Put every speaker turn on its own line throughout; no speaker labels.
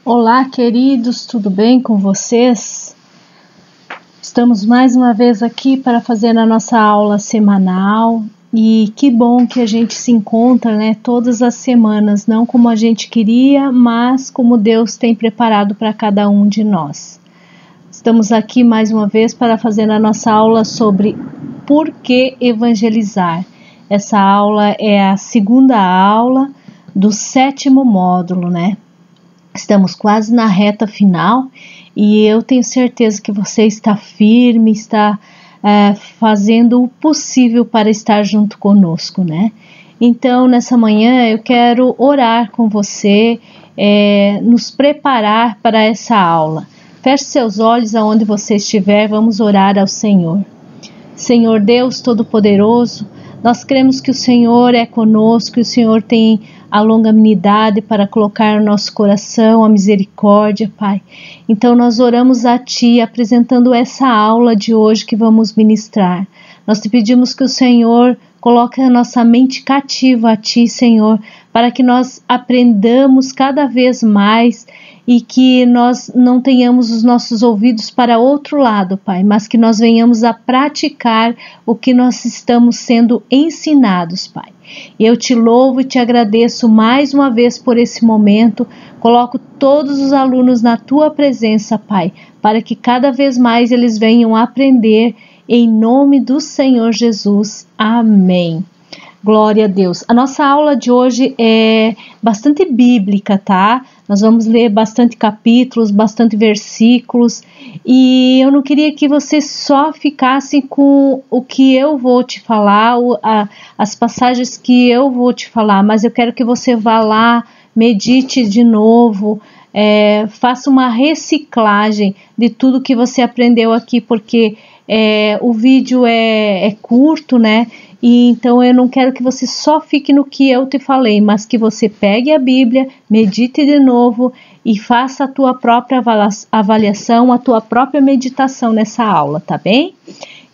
Olá, queridos, tudo bem com vocês? Estamos mais uma vez aqui para fazer a nossa aula semanal e que bom que a gente se encontra, né, todas as semanas, não como a gente queria, mas como Deus tem preparado para cada um de nós. Estamos aqui mais uma vez para fazer a nossa aula sobre por que evangelizar. Essa aula é a segunda aula do 7º módulo, né? Estamos quase na reta final e eu tenho certeza que você está firme, está fazendo o possível para estar junto conosco, né? Então, nessa manhã eu quero orar com você, nos preparar para essa aula. Feche seus olhos aonde você estiver, vamos orar ao Senhor. Senhor Deus Todo-Poderoso, nós cremos que o Senhor é conosco, que o Senhor tem a longanimidade para colocar no nosso coração a misericórdia, Pai. Então nós oramos a Ti, apresentando essa aula de hoje que vamos ministrar. Nós te pedimos que o Senhor coloque a nossa mente cativa a Ti, Senhor, para que nós aprendamos cada vez mais e que nós não tenhamos os nossos ouvidos para outro lado, Pai, mas que nós venhamos a praticar o que nós estamos sendo ensinados, Pai. Eu te louvo e te agradeço mais uma vez por esse momento. Coloco todos os alunos na Tua presença, Pai, para que cada vez mais eles venham a aprender em nome do Senhor Jesus. Amém. Glória a Deus. A nossa aula de hoje é bastante bíblica, tá? Nós vamos ler bastante capítulos, bastante versículos, e eu não queria que você só ficasse com o que eu vou te falar, as passagens que eu vou te falar, mas eu quero que você vá lá, medite de novo, faça uma reciclagem de tudo que você aprendeu aqui, porque o vídeo é curto, né? E então eu não quero que você só fique no que eu te falei, mas que você pegue a Bíblia, medite de novo e faça a tua própria avaliação, a tua própria meditação nessa aula, tá bem?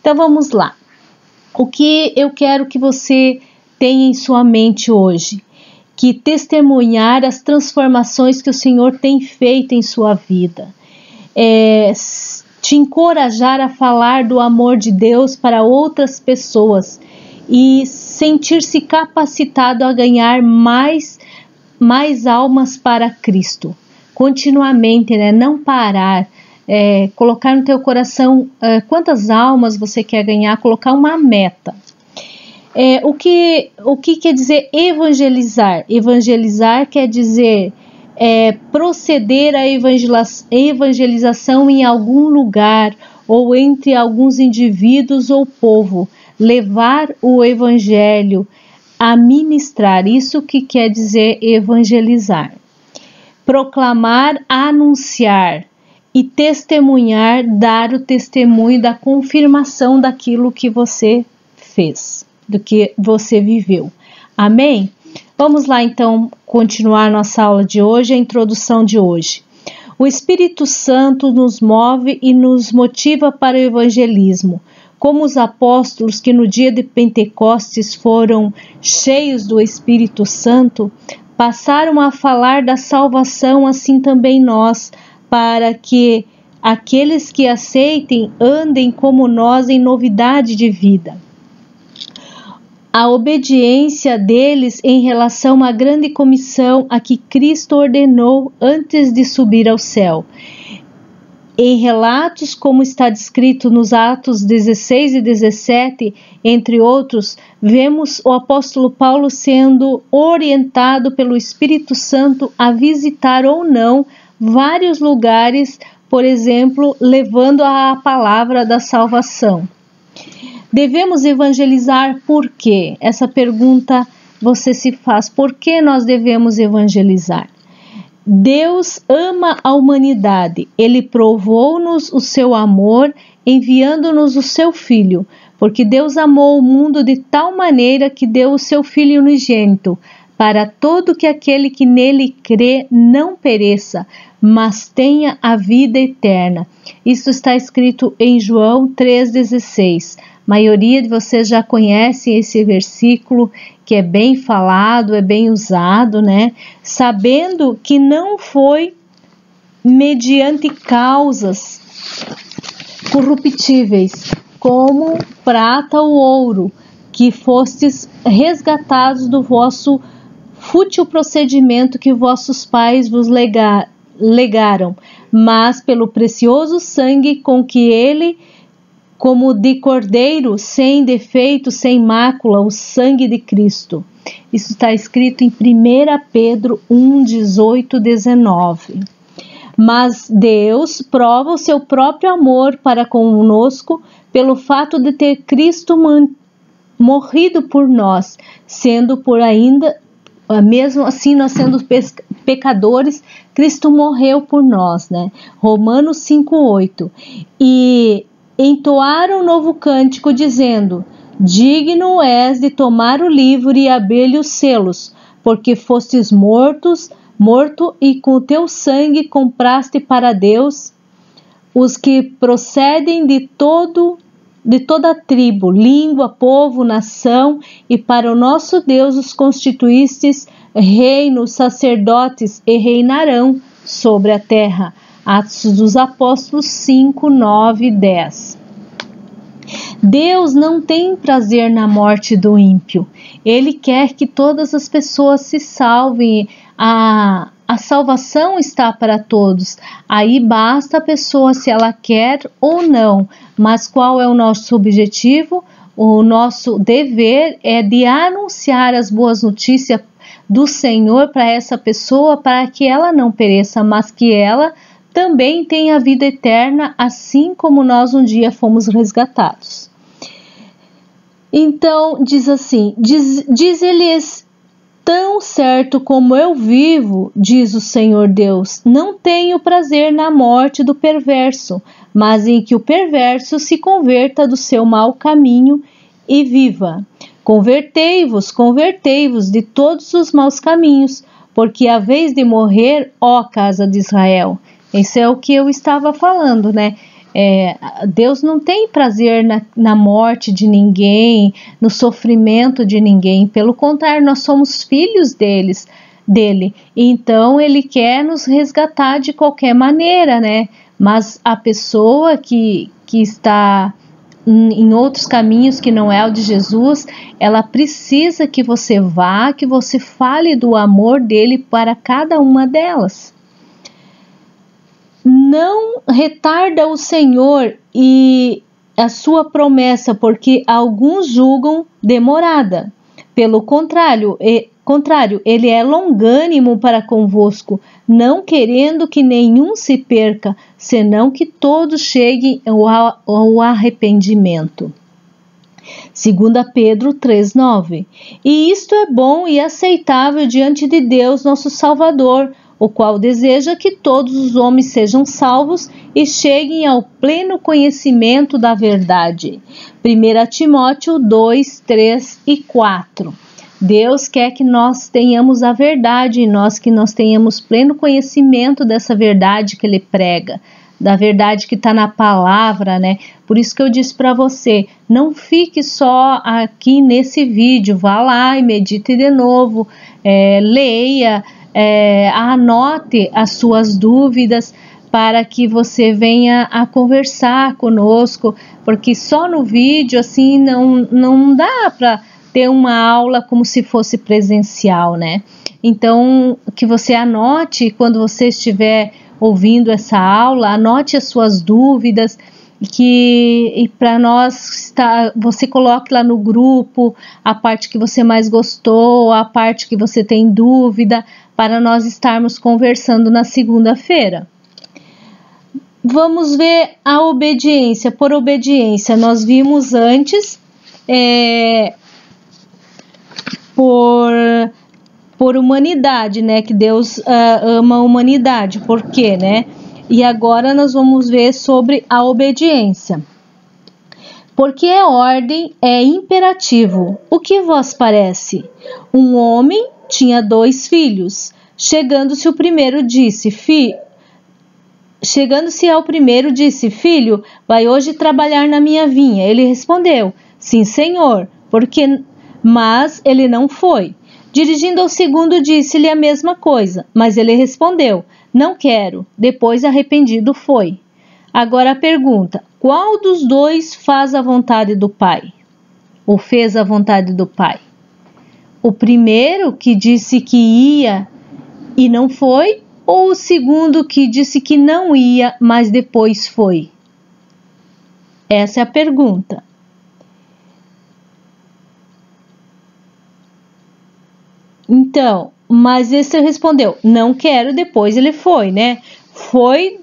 Então vamos lá. O que eu quero que você tenha em sua mente hoje? Que testemunhar as transformações que o Senhor tem feito em sua vida. Te encorajar a falar do amor de Deus para outras pessoas e sentir-se capacitado a ganhar mais almas para Cristo, continuamente, né? Não parar, colocar no teu coração quantas almas você quer ganhar, colocar uma meta. O que quer dizer evangelizar? Evangelizar quer dizer proceder à evangelização em algum lugar ou entre alguns indivíduos ou povo, levar o evangelho a ministrar, isso que quer dizer evangelizar. Proclamar, anunciar e testemunhar, dar o testemunho da confirmação daquilo que você fez, do que você viveu. Amém? Vamos lá então continuar nossa aula de hoje, a introdução de hoje. O Espírito Santo nos move e nos motiva para o evangelismo. Como os apóstolos que no dia de Pentecostes foram cheios do Espírito Santo, passaram a falar da salvação, assim também nós, para que aqueles que aceitem andem como nós em novidade de vida. A obediência deles em relação à grande comissão a que Cristo ordenou antes de subir ao céu. Em relatos, como está descrito nos Atos 16 e 17, entre outros, vemos o apóstolo Paulo sendo orientado pelo Espírito Santo a visitar ou não vários lugares, por exemplo, levando a palavra da salvação. Devemos evangelizar por quê? Essa pergunta você se faz. Por que nós devemos evangelizar? Deus ama a humanidade. Ele provou-nos o seu amor enviando-nos o seu Filho, porque Deus amou o mundo de tal maneira que deu o seu Filho unigênito, para todo que aquele que nele crê não pereça, mas tenha a vida eterna. Isso está escrito em João 3,16. A maioria de vocês já conhece esse versículo, que é bem falado, é bem usado, né? Sabendo que não foi mediante causas corruptíveis, como prata ou ouro, que fostes resgatados do vosso fútil procedimento que vossos pais vos legaram, mas pelo precioso sangue com que ele, como de cordeiro, sem defeito, sem mácula, o sangue de Cristo. Isso está escrito em 1 Pedro 1, 18, 19. Mas Deus prova o seu próprio amor para conosco pelo fato de ter Cristo morrido por nós, sendo por ainda, mesmo assim nós sendo pecadores, Cristo morreu por nós, né? Romanos 5:8. E entoaram um novo cântico dizendo: digno és de tomar o livro e abrir-lhe os selos, porque fostes morto e com o teu sangue compraste para Deus os que procedem de toda tribo, língua, povo, nação, e para o nosso Deus os constituístes reinos, sacerdotes, e reinarão sobre a terra. Atos dos Apóstolos 5, 9 e 10. Deus não tem prazer na morte do ímpio. Ele quer que todas as pessoas se salvem. A salvação está para todos. Aí basta a pessoa se ela quer ou não. Mas qual é o nosso objetivo? O nosso dever é de anunciar as boas notícias do Senhor para essa pessoa, para que ela não pereça, mas que ela também tenha a vida eterna, assim como nós um dia fomos resgatados. Então, diz assim, diz-lhes: tão certo como eu vivo, diz o Senhor Deus, não tenho prazer na morte do perverso, mas em que o perverso se converta do seu mau caminho e viva. Convertei-vos de todos os maus caminhos, porque a vez de morrer, ó casa de Israel. Isso é o que eu estava falando, né? Deus não tem prazer na morte de ninguém, no sofrimento de ninguém. Pelo contrário, nós somos filhos dele. Então, ele quer nos resgatar de qualquer maneira, né? Mas a pessoa que está em outros caminhos que não é o de Jesus, ela precisa que você vá, que você fale do amor dele para cada uma delas. Não retarda o Senhor e a sua promessa, porque alguns julgam demorada. Pelo contrário, ele é longânimo para convosco, não querendo que nenhum se perca, senão que todos cheguem ao arrependimento. 2 Pedro 3:9. E isto é bom e aceitável diante de Deus, nosso Salvador, o qual deseja que todos os homens sejam salvos e cheguem ao pleno conhecimento da verdade. 1 Timóteo 2, 3 e 4. Deus quer que nós tenhamos a verdade, que nós tenhamos pleno conhecimento dessa verdade que Ele prega, da verdade que está na palavra, né? Por isso que eu disse para você, não fique só aqui nesse vídeo, vá lá e medite de novo, leia, anote as suas dúvidas para que você venha a conversar conosco, porque só no vídeo assim não dá para ter uma aula como se fosse presencial, né? Então, que você anote quando você estiver ouvindo essa aula, anote as suas dúvidas e para nós você coloque lá no grupo a parte que você mais gostou, a parte que você tem dúvida, para nós estarmos conversando na segunda-feira. Vamos ver a obediência. Por obediência, nós vimos antes por humanidade, né? Que Deus ama a humanidade. Por quê, né? E agora nós vamos ver sobre a obediência. Porque é ordem, é imperativo. O que vos parece? Um homem tinha 2 filhos. Chegando-se ao primeiro, disse: Filho, vai hoje trabalhar na minha vinha. Ele respondeu: Sim, senhor. Mas ele não foi. Dirigindo ao segundo, disse-lhe a mesma coisa, mas ele respondeu: não quero. Depois, arrependido, foi. Agora a pergunta: qual dos dois faz a vontade do Pai? Ou fez a vontade do Pai? O primeiro, que disse que ia e não foi, ou o segundo, que disse que não ia, mas depois foi? Essa é a pergunta. Então, mas esse respondeu: não quero, depois ele foi, né? Foi.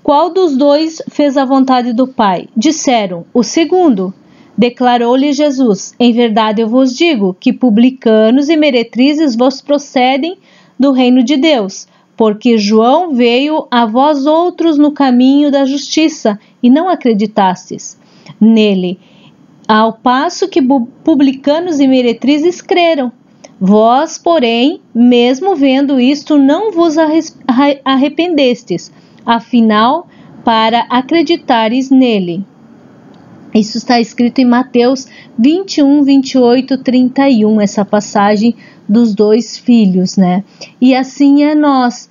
Qual dos dois fez a vontade do Pai? Disseram: o segundo. Declarou-lhe Jesus: em verdade eu vos digo que publicanos e meretrizes vos procedem do reino de Deus, porque João veio a vós outros no caminho da justiça e não acreditastes nele, ao passo que publicanos e meretrizes creram. Vós, porém, mesmo vendo isto, não vos arrependestes, afinal, para acreditares nele. Isso está escrito em Mateus 21, 28, 31, essa passagem dos dois filhos, né? E assim é nós.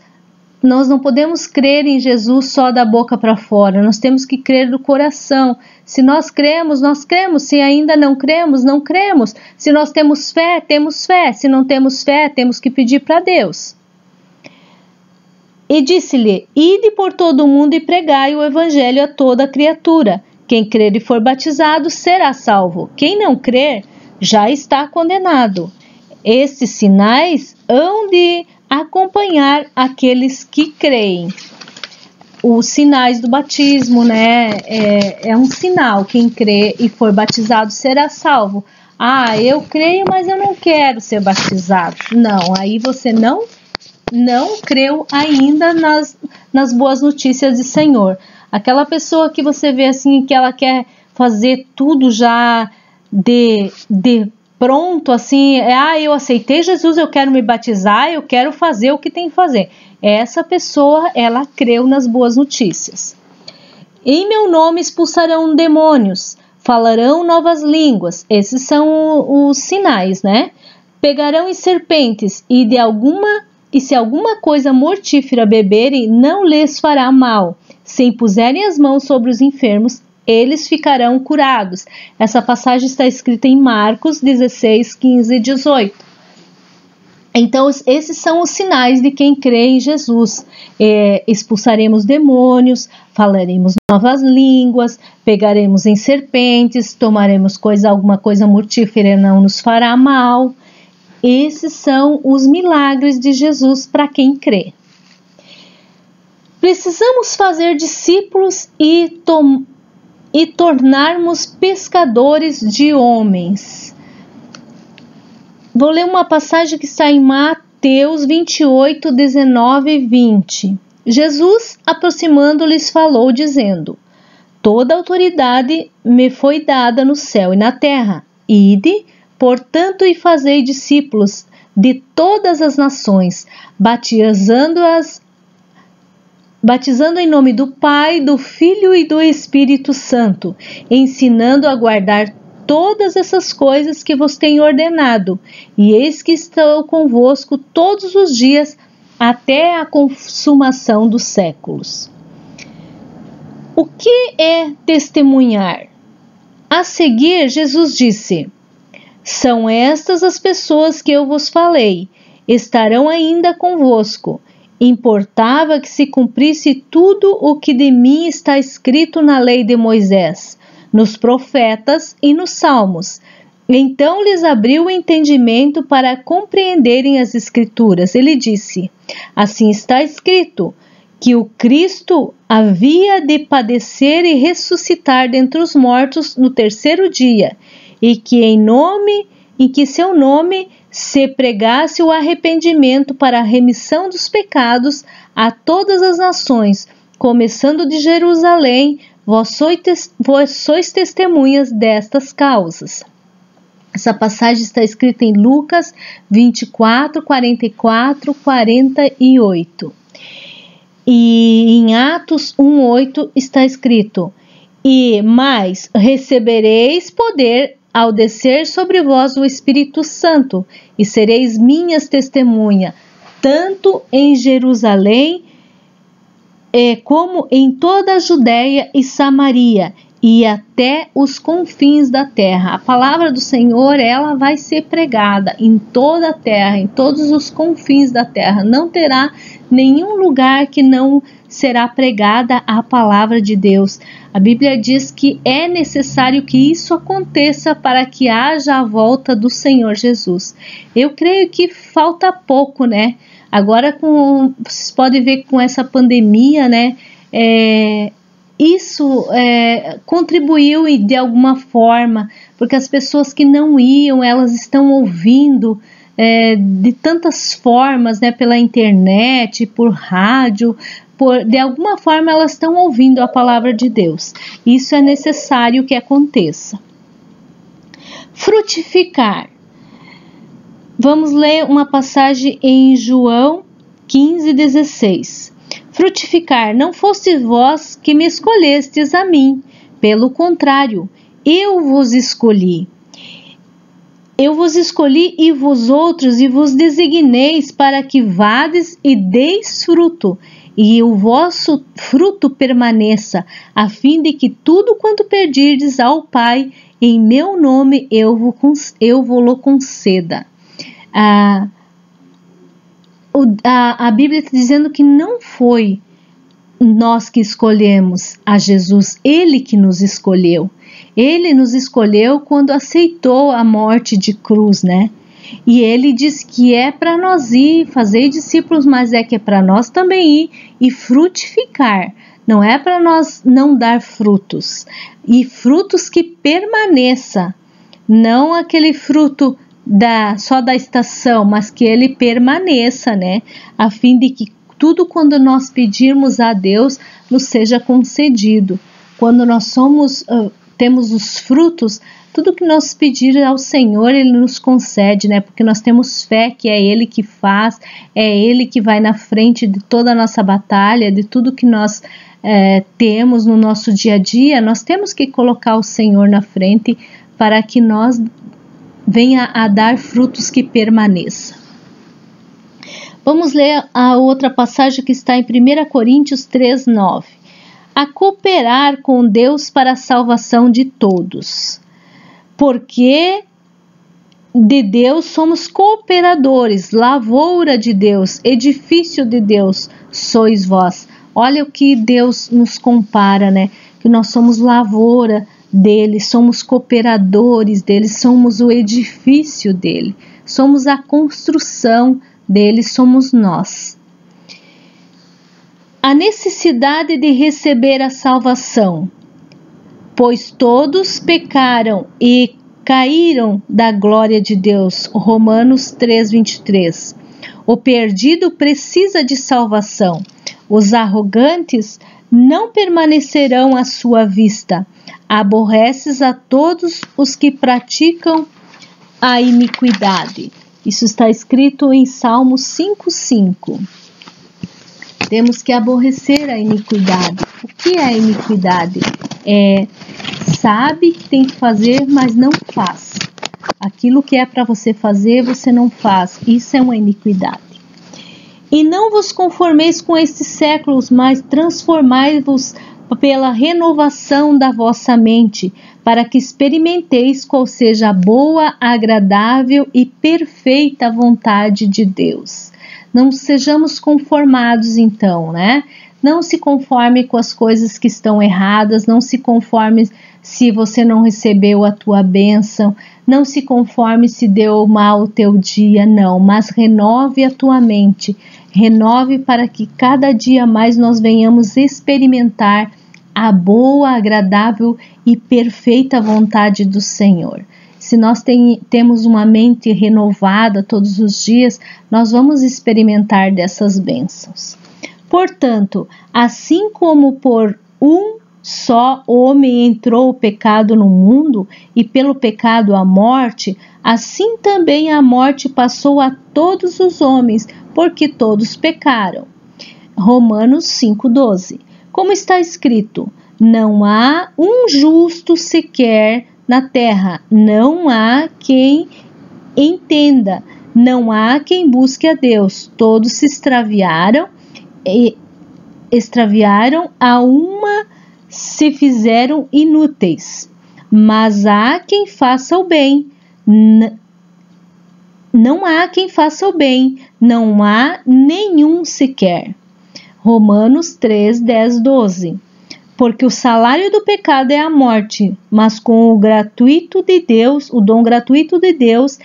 Nós não podemos crer em Jesus só da boca para fora, nós temos que crer do coração. Se nós cremos, nós cremos. Se ainda não cremos, não cremos. Se nós temos fé, temos fé. Se não temos fé, temos que pedir para Deus. E disse-lhe: ide por todo o mundo e pregai o evangelho a toda criatura. Quem crer e for batizado será salvo. Quem não crer já está condenado. Estes sinais hão de acompanhar aqueles que creem. Os sinais do batismo, né? É um sinal. Quem crê e for batizado será salvo. Ah, eu creio, mas eu não quero ser batizado. Não, aí você não creu ainda nas boas notícias do Senhor. Aquela pessoa que você vê assim, que ela quer fazer tudo já de pronto, assim, eu aceitei Jesus, eu quero me batizar, eu quero fazer o que tem que fazer. Essa pessoa, ela creu nas boas notícias. Em meu nome expulsarão demônios, falarão novas línguas. Esses são os sinais, né? Pegarão em serpentes e se alguma coisa mortífera beberem, não lhes fará mal. Se impuserem as mãos sobre os enfermos, eles ficarão curados. Essa passagem está escrita em Marcos 16, 15 e 18. Então, esses são os sinais de quem crê em Jesus. Expulsaremos demônios, falaremos novas línguas, pegaremos em serpentes, tomaremos alguma coisa mortífera, não nos fará mal. Esses são os milagres de Jesus para quem crê. Precisamos fazer discípulos e tornarmos pescadores de homens. Vou ler uma passagem que está em Mateus 28, 19 e 20. Jesus, aproximando-lhes, falou, dizendo: toda autoridade me foi dada no céu e na terra. Ide, portanto, e fazei discípulos de todas as nações, batizando em nome do Pai, do Filho e do Espírito Santo, ensinando a guardar todas essas coisas que vos tenho ordenado. E eis que estou convosco todos os dias, até a consumação dos séculos. O que é testemunhar? A seguir, Jesus disse: são estas as pessoas que eu vos falei, estarão ainda convosco. Importava que se cumprisse tudo o que de mim está escrito na lei de Moisés, nos profetas e nos salmos. Então lhes abriu o entendimento para compreenderem as Escrituras. Ele disse: assim está escrito, que o Cristo havia de padecer e ressuscitar dentre os mortos no terceiro dia, e que em que seu nome se pregasse o arrependimento para a remissão dos pecados a todas as nações, começando de Jerusalém. Vós sois testemunhas destas causas. Essa passagem está escrita em Lucas 24, 44, 48. E em Atos 1:8 está escrito: e mais recebereis poder ao descer sobre vós o Espírito Santo, e sereis minhas testemunhas, tanto em Jerusalém, como em toda a Judéia e Samaria, e até os confins da terra. A palavra do Senhor, ela vai ser pregada em toda a terra, em todos os confins da terra. Não terá nenhum lugar que não será pregada a palavra de Deus. A Bíblia diz que é necessário que isso aconteça para que haja a volta do Senhor Jesus. Eu creio que falta pouco, né? Agora, vocês podem ver com essa pandemia, né? Isso contribuiu de alguma forma, porque as pessoas que não iam, elas estão ouvindo de tantas formas, né? Pela internet, por rádio, de alguma forma elas estão ouvindo a palavra de Deus. Isso é necessário que aconteça. Frutificar. Vamos ler uma passagem em João 15:16. Frutificar, não foste vós que me escolhestes a mim, pelo contrário, eu vos escolhi. Eu vos escolhi e vos outros, e vos designeis para que vades e deis fruto, e o vosso fruto permaneça, a fim de que tudo quanto pedirdes ao Pai, em meu nome eu vos conceda. A Bíblia está dizendo que não foi nós que escolhemos a Jesus, Ele que nos escolheu. Ele nos escolheu quando aceitou a morte de cruz, né? E Ele diz que é para nós ir, fazer discípulos, mas é que é para nós também ir e frutificar. Não é para nós não dar frutos. E frutos que permaneça. Não aquele fruto só da estação, mas que ele permaneça, né? A fim de que tudo quando nós pedirmos a Deus nos seja concedido. Quando nós temos os frutos, tudo que nós pedir ao Senhor, Ele nos concede, né? Porque nós temos fé que é Ele que faz, é Ele que vai na frente de toda a nossa batalha, de tudo que nós temos no nosso dia a dia. Nós temos que colocar o Senhor na frente para que nós venha a dar frutos que permaneçam. Vamos ler a outra passagem que está em 1 Coríntios 3:9. A cooperar com Deus para a salvação de todos. Porque de Deus somos cooperadores, lavoura de Deus, edifício de Deus sois vós. Olha o que Deus nos compara, né? Que nós somos lavoura dele, somos cooperadores dele, somos o edifício dele, somos a construção dele, somos nós. A necessidade de receber a salvação, pois todos pecaram e caíram da glória de Deus. Romanos 3:23. O perdido precisa de salvação. Os arrogantes não permanecerão à sua vista. Aborreces a todos os que praticam a iniquidade. Isso está escrito em Salmo 5:5. Temos que aborrecer a iniquidade. O que é a iniquidade? Sabe que tem que fazer, mas não faz. Aquilo que é para você fazer, você não faz. Isso é uma iniquidade. E não vos conformeis com estes séculos, mas transformai-vos pela renovação da vossa mente, para que experimenteis qual seja a boa, agradável e perfeita vontade de Deus. Não sejamos conformados então, né? Não se conforme com as coisas que estão erradas, não se conforme se você não recebeu a tua bênção, não se conforme se deu mal o teu dia, não, mas renove a tua mente, renove para que cada dia mais nós venhamos experimentar a boa, agradável e perfeita vontade do Senhor. Se nós temos uma mente renovada todos os dias, nós vamos experimentar dessas bênçãos. Portanto, assim como por um só homem entrou o pecado no mundo, e pelo pecado a morte, assim também a morte passou a todos os homens, porque todos pecaram. Romanos 5:12. Como está escrito, não há um justo sequer, na terra, não há quem entenda, não há quem busque a Deus. Todos se extraviaram, a uma se fizeram inúteis. Mas há quem faça o bem. Não há quem faça o bem, não há nenhum sequer. Romanos 3, 10, 12. Porque o salário do pecado é a morte, mas com o gratuito de Deus, o dom gratuito de Deus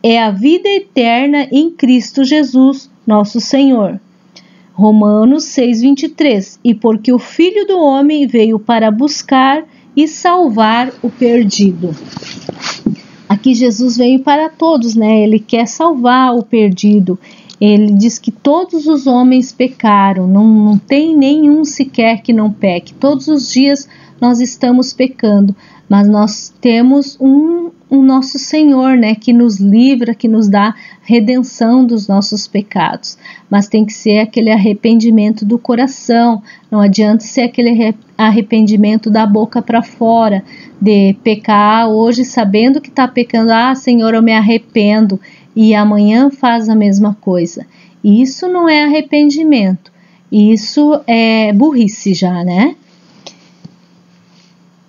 é a vida eterna em Cristo Jesus, nosso Senhor. Romanos 6, 23. E porque o Filho do Homem veio para buscar e salvar o perdido. Aqui Jesus veio para todos, né? Ele quer salvar o perdido. Ele diz que todos os homens pecaram, não tem nenhum sequer que não peque. Todos os dias nós estamos pecando, mas nós temos um nosso Senhor, né? Que nos livra, que nos dá redenção dos nossos pecados. Mas tem que ser aquele arrependimento do coração, não adianta ser aquele arrependimento da boca para fora, de pecar hoje sabendo que está pecando, Senhor, eu me arrependo, e amanhã faz a mesma coisa. Isso não é arrependimento, isso é burrice já, né?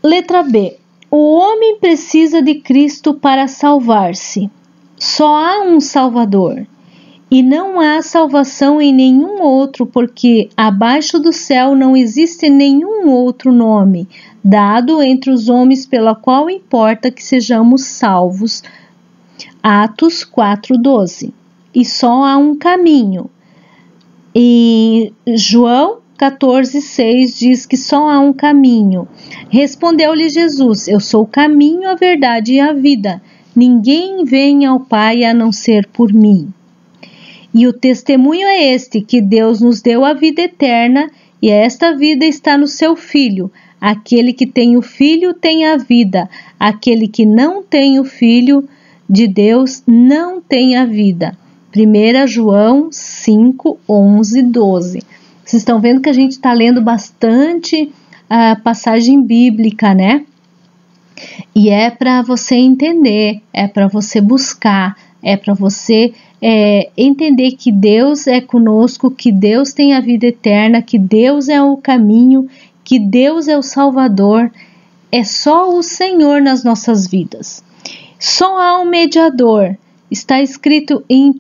Letra B. O homem precisa de Cristo para salvar-se. Só há um Salvador, e não há salvação em nenhum outro, porque abaixo do céu não existe nenhum outro nome dado entre os homens pela qual importa que sejamos salvos. Atos 4:12. E só há um caminho. E João 14:6 diz que só há um caminho. Respondeu-lhe Jesus: Eu sou o caminho, a verdade e a vida. Ninguém vem ao Pai a não ser por mim. E o testemunho é este, que Deus nos deu a vida eterna, e esta vida está no seu Filho. Aquele que tem o Filho tem a vida. Aquele que não tem o Filho de Deus não tem a vida. 1 João 5, 11, 12. Vocês estão vendo que a gente está lendo bastante a passagem bíblica, né? E é para você entender, é para você buscar, é para você entender que Deus é conosco, que Deus tem a vida eterna, que Deus é o caminho, que Deus é o Salvador. É só o Senhor nas nossas vidas. Só há um mediador. Está escrito em 1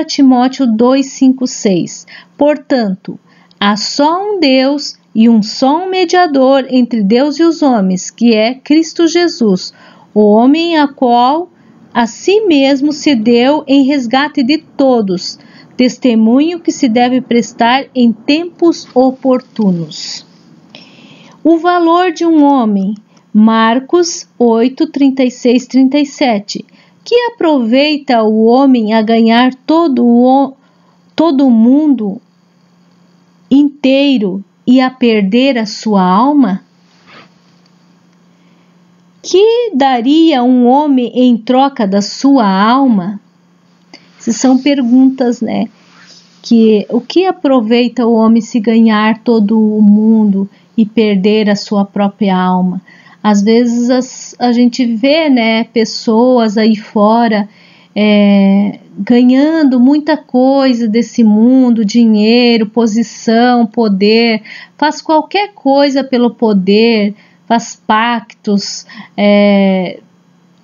Timóteo 2, 5, 6. Portanto, há só um Deus e só um mediador entre Deus e os homens, que é Cristo Jesus, o homem a qual a si mesmo se deu em resgate de todos, testemunho que se deve prestar em tempos oportunos. O valor de um homem, Marcos 8, 36, 37. Que aproveita o homem a ganhar todo o mundo inteiro e a perder a sua alma? Que daria um homem em troca da sua alma? Essas são perguntas, né? O que aproveita o homem se ganhar todo o mundo e perder a sua própria alma? Às vezes a gente vê, né, pessoas aí fora ganhando muita coisa desse mundo, dinheiro, posição, poder, faz qualquer coisa pelo poder, faz pactos,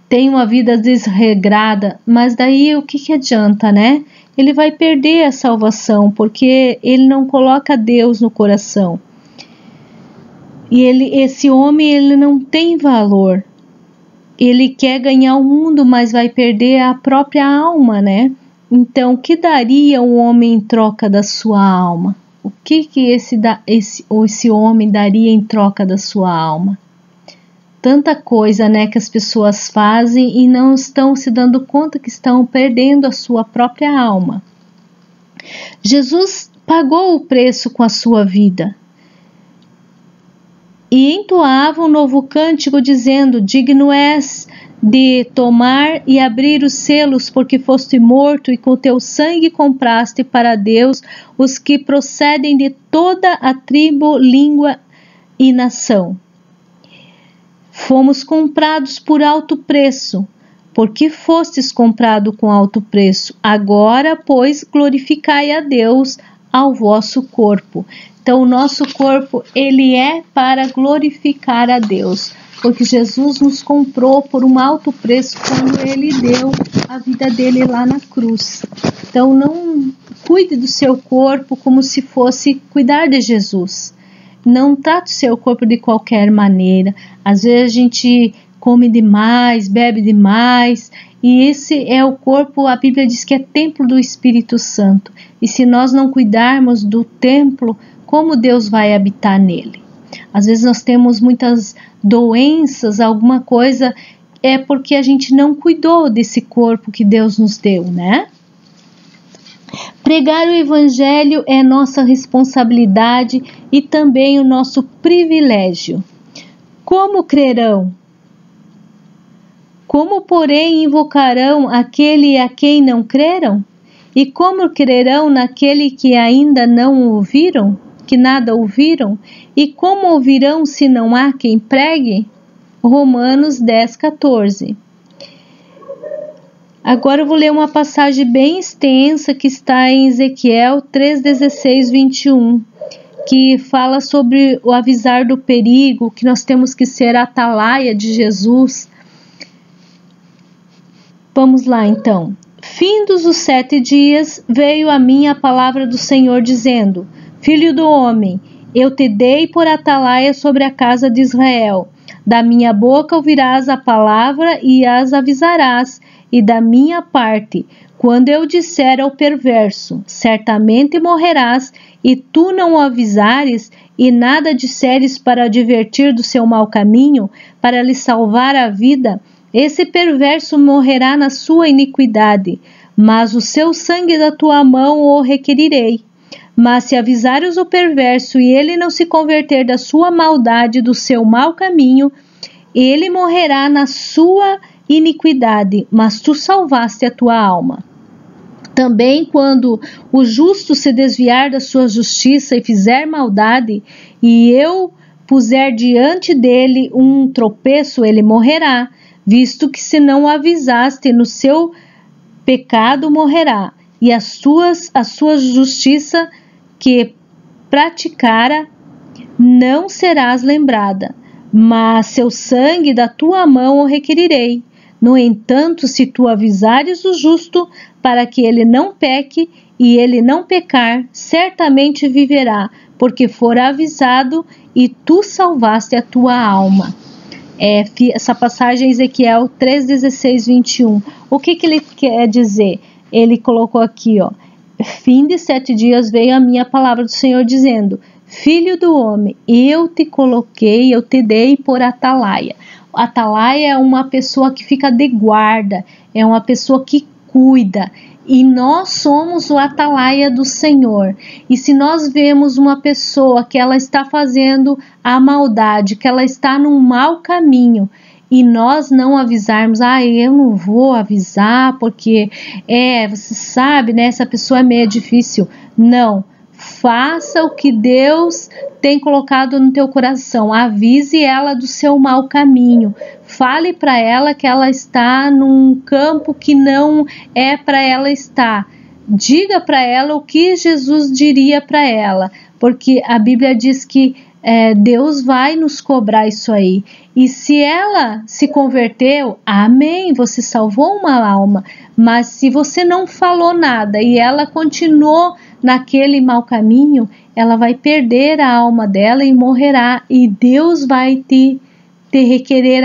tem uma vida desregrada, mas daí o que adianta, né? Ele vai perder a salvação, porque ele não coloca Deus no coração. E esse homem, ele não tem valor. Ele quer ganhar o mundo, mas vai perder a própria alma, né? Então, o que daria um homem em troca da sua alma? O que esse homem daria em troca da sua alma? Tanta coisa, né, que as pessoas fazem e não estão se dando conta que estão perdendo a sua própria alma. Jesus pagou o preço com a sua vida. E entoava um novo cântico dizendo: Digno és de tomar e abrir os selos, porque foste morto e com teu sangue compraste para Deus os que procedem de toda a tribo, língua e nação. Fomos comprados por alto preço, porque fostes comprado com alto preço. Agora, pois, glorificai a Deus ao vosso corpo. Então, o nosso corpo, ele é para glorificar a Deus, porque Jesus nos comprou por um alto preço quando ele deu a vida dele lá na cruz. Então, não cuide do seu corpo como se fosse cuidar de Jesus. Não trate o seu corpo de qualquer maneira. Às vezes a gente come demais, bebe demais, e esse é o corpo, a Bíblia diz que é templo do Espírito Santo. E se nós não cuidarmos do templo, como Deus vai habitar nele? Às vezes nós temos muitas doenças, alguma coisa, é porque a gente não cuidou desse corpo que Deus nos deu, né? Pregar o Evangelho é nossa responsabilidade e também o nosso privilégio. Como crerão? Como, porém, invocarão aquele a quem não creram? E como crerão naquele que ainda não ouviram? Que nada ouviram? E como ouvirão se não há quem pregue? Romanos 10:14. Agora eu vou ler uma passagem bem extensa que está em Ezequiel 3:16-21, que fala sobre o avisar do perigo, que nós temos que ser a atalaia de Jesus. Vamos lá então. Findos os 7 dias, veio a mim a palavra do Senhor dizendo: Filho do homem, eu te dei por atalaia sobre a casa de Israel. Da minha boca ouvirás a palavra e as avisarás, e da minha parte, quando eu disser ao perverso, certamente morrerás, e tu não o avisares, e nada disseres para advertir do seu mau caminho, para lhe salvar a vida, esse perverso morrerá na sua iniquidade, mas o seu sangue da tua mão o requerirei. Mas se avisares o perverso e ele não se converter da sua maldade, do seu mau caminho, ele morrerá na sua iniquidade, mas tu salvaste a tua alma. Também quando o justo se desviar da sua justiça e fizer maldade, e eu puser diante dele um tropeço, ele morrerá, visto que se não o avisaste no seu pecado morrerá, e a sua justiça que praticara não serás lembrada, mas seu sangue da tua mão o requerirei. No entanto, se tu avisares o justo, para que ele não peque, e ele não pecar, certamente viverá, porque fora avisado, e tu salvaste a tua alma. Essa passagem é Ezequiel 3:16-21. O que ele quer dizer? Ele colocou aqui, fim de 7 dias veio a minha palavra do Senhor dizendo: Filho do homem, eu te coloquei, eu te dei por atalaia. Atalaia é uma pessoa que fica de guarda, é uma pessoa que cuida. E nós somos o atalaia do Senhor. E se nós vemos uma pessoa que ela está fazendo a maldade, que ela está num mau caminho, e nós não avisarmos, eu não vou avisar porque, você sabe, né, essa pessoa é meio difícil. Não, faça o que Deus tem colocado no teu coração, avise ela do seu mau caminho, fale para ela que ela está num campo que não é para ela estar, diga para ela o que Jesus diria para ela, porque a Bíblia diz que Deus vai nos cobrar isso aí. E se ela se converteu, amém, você salvou uma alma. Mas se você não falou nada e ela continuou naquele mau caminho, ela vai perder a alma dela e morrerá. E Deus vai te requerer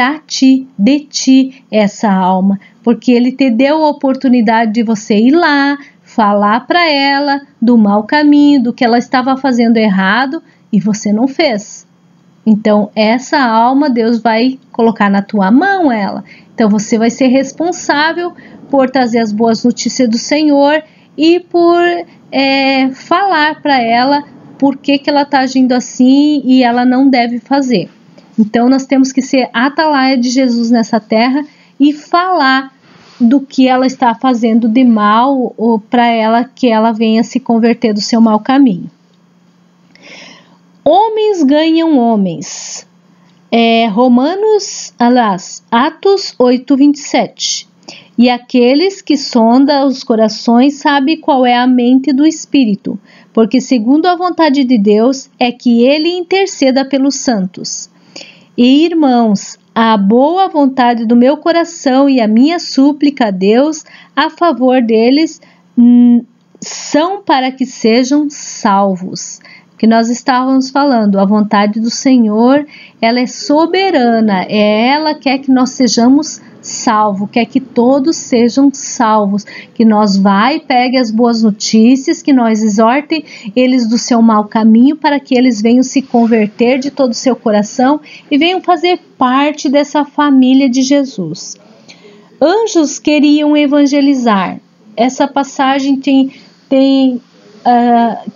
de ti essa alma, porque Ele te deu a oportunidade de você ir lá, falar para ela do mau caminho, do que ela estava fazendo errado, e você não fez. Então essa alma Deus vai colocar na tua mão ela. Então você vai ser responsável por trazer as boas notícias do Senhor e por falar para ela por que ela está agindo assim e ela não deve fazer. Então nós temos que ser a atalaia de Jesus nessa terra e falar do que ela está fazendo de mal ou para ela que ela venha se converter do seu mau caminho. Homens ganham homens. Atos 8:27. E aqueles que sondam os corações sabem qual é a mente do Espírito, porque segundo a vontade de Deus é que ele interceda pelos santos. E irmãos, a boa vontade do meu coração e a minha súplica a Deus a favor deles são para que sejam salvos. Que nós estávamos falando, a vontade do Senhor, ela é soberana, ela quer que nós sejamos salvos, quer que todos sejam salvos, que nós pegue as boas notícias, que nós exortem eles do seu mau caminho, para que eles venham se converter de todo o seu coração e venham fazer parte dessa família de Jesus. Anjos queriam evangelizar. Essa passagem tem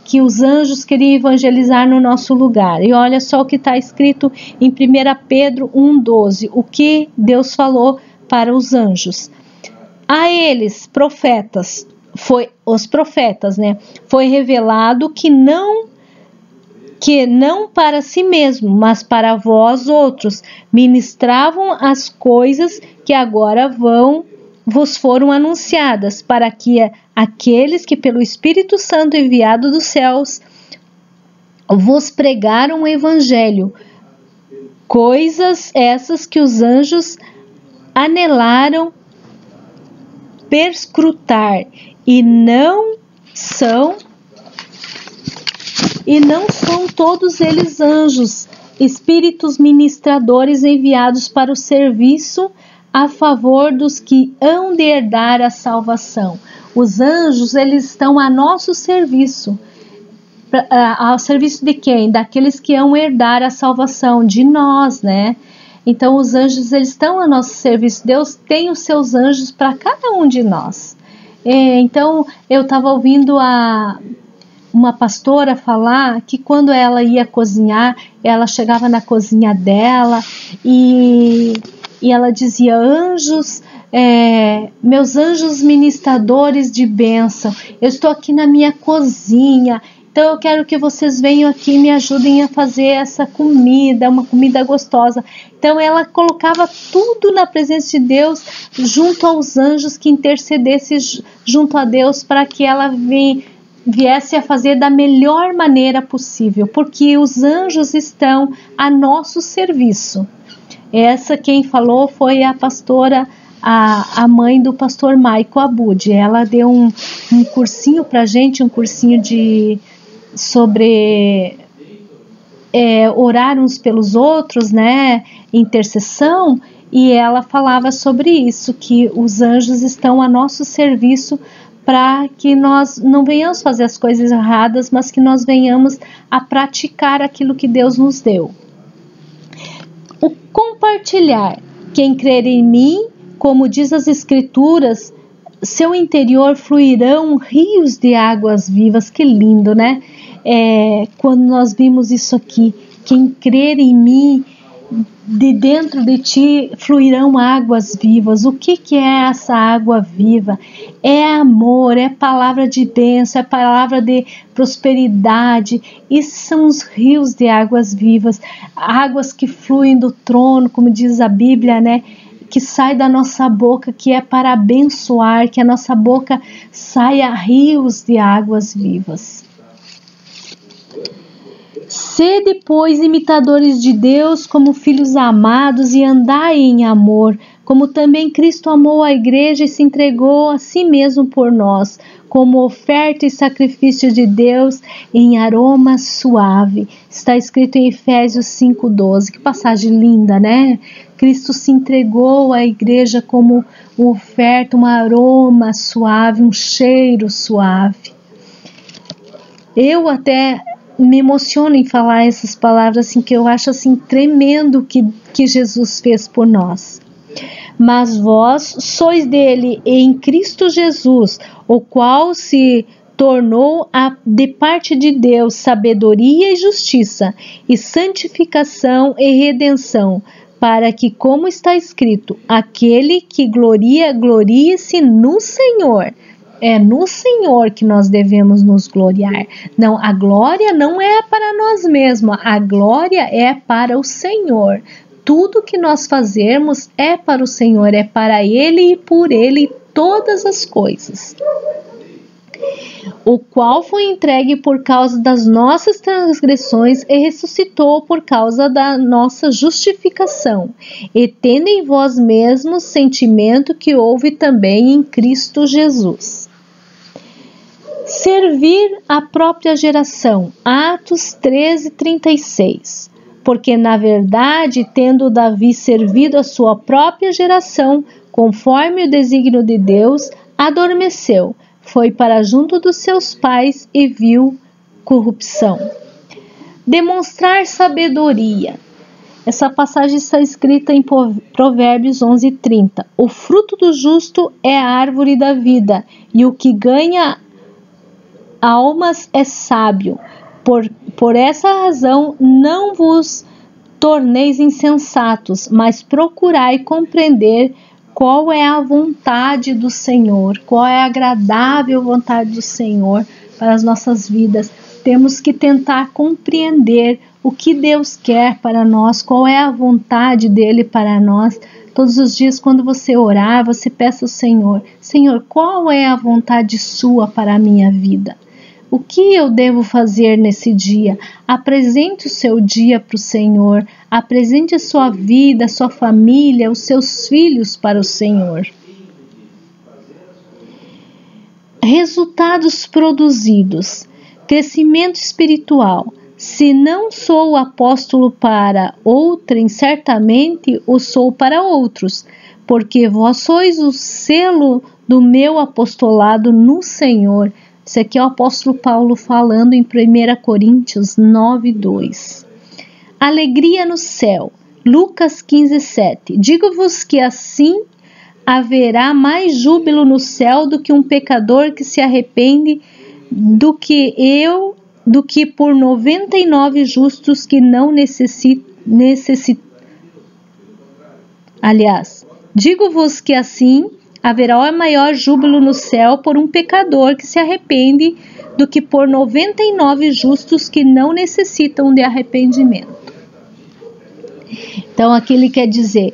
que os anjos queriam evangelizar no nosso lugar. E olha só o que está escrito em 1 Pedro 1:12, o que Deus falou para os anjos. A eles, profetas, os profetas, foi revelado que não para si mesmo, mas para vós outros, ministravam as coisas que agora vos foram anunciadas, para que aqueles que pelo Espírito Santo enviado dos céus vos pregaram o Evangelho, coisas essas que os anjos anelaram perscrutar, e não são todos eles anjos, espíritos ministradores enviados para o serviço a favor dos que hão de herdar a salvação. Os anjos, eles estão a nosso serviço. Ao serviço de quem? Daqueles que hão herdar a salvação, de nós, Então, os anjos, eles estão a nosso serviço. Deus tem os seus anjos para cada um de nós. Então, eu estava ouvindo uma pastora falar que quando ela ia cozinhar, ela chegava na cozinha dela e ela dizia: anjos, meus anjos ministradores de bênção, eu estou aqui na minha cozinha, então eu quero que vocês venham aqui e me ajudem a fazer essa comida, uma comida gostosa. Então ela colocava tudo na presença de Deus, junto aos anjos que intercedessem junto a Deus, para que ela viesse a fazer da melhor maneira possível, porque os anjos estão a nosso serviço. Essa quem falou foi a pastora, a mãe do pastor Maico Abud. Ela deu um cursinho pra gente, um cursinho sobre orar uns pelos outros, intercessão, e ela falava sobre isso, que os anjos estão a nosso serviço para que nós não venhamos fazer as coisas erradas, mas que nós venhamos a praticar aquilo que Deus nos deu. O compartilhar. Quem crer em mim, como diz as Escrituras, seu interior fluirão rios de águas vivas. Que lindo, quando nós vimos isso aqui, quem crer em mim, de dentro de ti fluirão águas vivas. O que é essa água viva? É amor, é palavra de bênção, é palavra de prosperidade. Esses são os rios de águas vivas, águas que fluem do trono, como diz a Bíblia, que sai da nossa boca, que é para abençoar, que a nossa boca saia rios de águas vivas. Sede, pois, imitadores de Deus como filhos amados, e andai em amor, como também Cristo amou a igreja e se entregou a si mesmo por nós, como oferta e sacrifício de Deus em aroma suave. Está escrito em Efésios 5:12. Que passagem linda, Cristo se entregou à igreja como uma oferta, um aroma suave, um cheiro suave. Eu até me emociono em falar essas palavras, que eu acho tremendo que Jesus fez por nós. Mas vós sois dele em Cristo Jesus, o qual se tornou de parte de Deus sabedoria e justiça, e santificação e redenção, para que, como está escrito, aquele que gloria, glorie-se no Senhor. é no Senhor que nós devemos nos gloriar. Não, a glória não é para nós mesmos, a glória é para o Senhor. Tudo que nós fazemos é para o Senhor, é para Ele e por Ele todas as coisas. O qual foi entregue por causa das nossas transgressões e ressuscitou por causa da nossa justificação. E tendo em vós mesmos sentimento que houve também em Cristo Jesus. Servir a própria geração. Atos 13:36. Porque, na verdade, tendo Davi servido a sua própria geração, conforme o desígnio de Deus, adormeceu, foi para junto dos seus pais e viu corrupção. Demonstrar sabedoria. Essa passagem está escrita em Provérbios 11:30. O fruto do justo é a árvore da vida, e o que ganha almas é sábio. Por essa razão, não vos torneis insensatos, mas procurai compreender qual é a vontade do Senhor, qual é a agradável vontade do Senhor para as nossas vidas. Temos que tentar compreender o que Deus quer para nós, qual é a vontade dele para nós. Todos os dias, quando você orar, você peça ao Senhor: Senhor, qual é a vontade sua para a minha vida? O que eu devo fazer nesse dia? Apresente o seu dia para o Senhor. Apresente a sua vida, a sua família, os seus filhos para o Senhor. Resultados produzidos. Crescimento espiritual. Se não sou apóstolo para outrem, certamente o sou para outros, porque vós sois o selo do meu apostolado no Senhor. Isso aqui é o apóstolo Paulo falando em 1 Coríntios 9:2. Alegria no céu. Lucas 15:7. Digo-vos que assim haverá mais júbilo no céu do que um pecador que se arrepende, do que por 99 justos que não necessitam. Aliás, digo-vos que assim haverá maior júbilo no céu por um pecador que se arrepende do que por 99 justos que não necessitam de arrependimento. Então, aqui ele quer dizer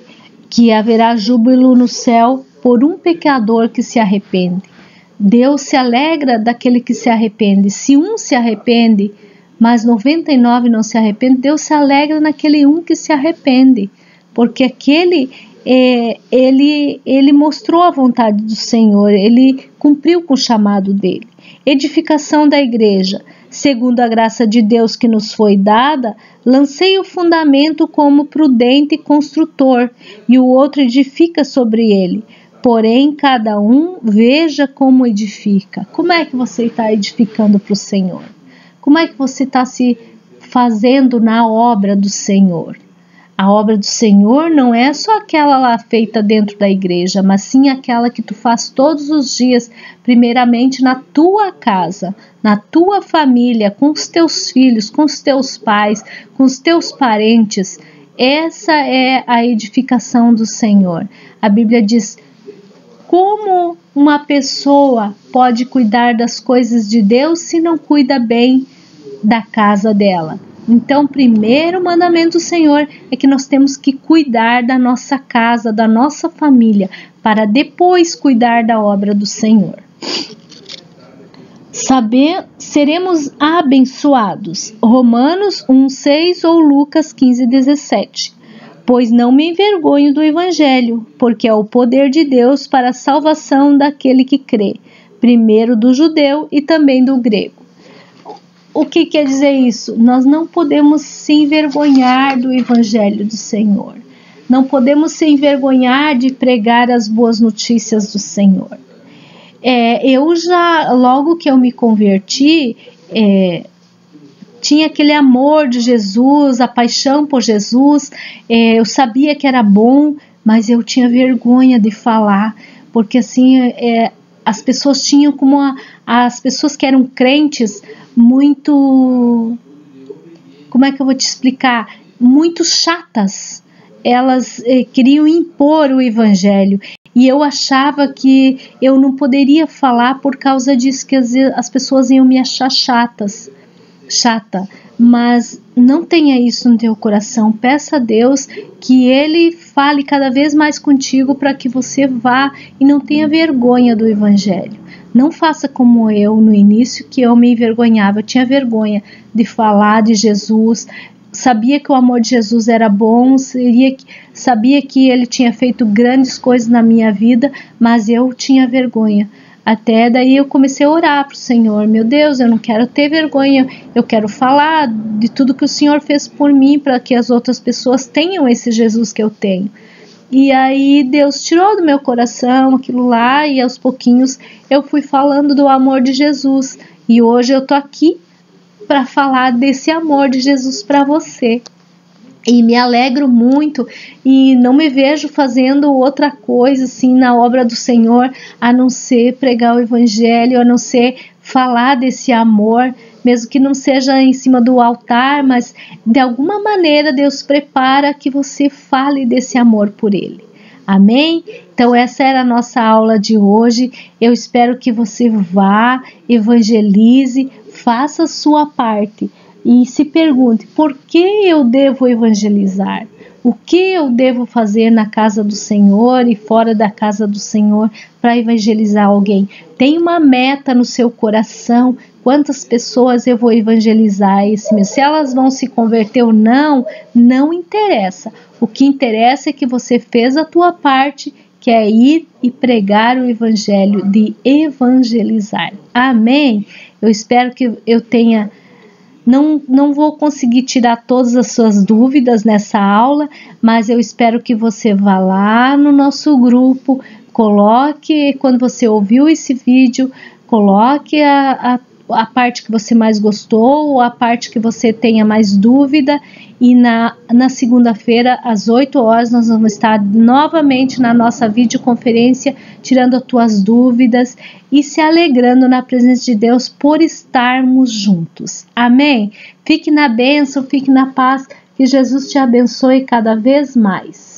que haverá júbilo no céu por um pecador que se arrepende. Deus se alegra daquele que se arrepende. Se um se arrepende, mas 99 não se arrepende, Deus se alegra naquele um que se arrepende, porque aquele ele mostrou a vontade do Senhor, ele cumpriu com o chamado dele. Edificação da igreja. Segundo a graça de Deus que nos foi dada, lancei o fundamento como prudente construtor, e o outro edifica sobre ele. Porém, cada um veja como edifica. Como é que você está edificando para o Senhor? Como é que você está se fazendo na obra do Senhor? A obra do Senhor não é só aquela lá feita dentro da igreja, mas sim aquela que tu faz todos os dias, primeiramente na tua casa, na tua família, com os teus filhos, com os teus pais, com os teus parentes. Essa é a edificação do Senhor. A Bíblia diz: como uma pessoa pode cuidar das coisas de Deus se não cuida bem da casa dela? Então, o primeiro mandamento do Senhor é que nós temos que cuidar da nossa casa, da nossa família, para depois cuidar da obra do Senhor. Seremos abençoados. Romanos 1:6 ou Lucas 15:17. Pois não me envergonho do Evangelho, porque é o poder de Deus para a salvação daquele que crê, primeiro do judeu e também do grego. O que quer dizer isso? Nós não podemos se envergonhar do Evangelho do Senhor. Não podemos se envergonhar de pregar as boas notícias do Senhor. Logo que eu me converti, tinha aquele amor de Jesus, a paixão por Jesus. Eu sabia que era bom, mas eu tinha vergonha de falar, porque assim, as pessoas tinham como as pessoas que eram crentes muito, como é que eu vou te explicar? Muito chatas. Elas queriam impor o Evangelho. e eu achava que eu não poderia falar por causa disso, que as pessoas iam me achar chata, mas não tenha isso no teu coração. Peça a Deus que Ele fale cada vez mais contigo para que você vá e não tenha vergonha do Evangelho. Não faça como eu no início, que eu me envergonhava. Eu tinha vergonha de falar de Jesus, sabia que o amor de Jesus era bom, sabia que Ele tinha feito grandes coisas na minha vida, mas eu tinha vergonha. Até daí eu comecei a orar para o Senhor. Meu Deus, eu não quero ter vergonha, eu quero falar de tudo que o Senhor fez por mim, para que as outras pessoas tenham esse Jesus que eu tenho. E aí Deus tirou do meu coração aquilo lá, e aos pouquinhos eu fui falando do amor de Jesus. E hoje eu tô aqui para falar desse amor de Jesus para você. E me alegro muito e não me vejo fazendo outra coisa assim na obra do Senhor, a não ser pregar o Evangelho, a não ser falar desse amor, mesmo que não seja em cima do altar, mas de alguma maneira Deus prepara que você fale desse amor por Ele. Amém? Então essa era a nossa aula de hoje. Eu espero que você vá, evangelize, faça a sua parte. E se pergunte, por que eu devo evangelizar? O que eu devo fazer na casa do Senhor e fora da casa do Senhor para evangelizar alguém? Tem uma meta no seu coração? Quantas pessoas eu vou evangelizar esse mês? Se elas vão se converter ou não, não interessa. O que interessa é que você fez a tua parte, que é ir e pregar o evangelho, de evangelizar. Amém? Eu espero que eu tenha... Não vou conseguir tirar todas as suas dúvidas nessa aula, mas eu espero que você vá lá no nosso grupo, coloque, quando você ouviu esse vídeo, coloque a parte que você mais gostou, ou a parte que você tenha mais dúvida, e na segunda-feira, às 8 horas, nós vamos estar novamente na nossa videoconferência, tirando as tuas dúvidas e se alegrando na presença de Deus por estarmos juntos. Amém? Fique na bênção, fique na paz, que Jesus te abençoe cada vez mais.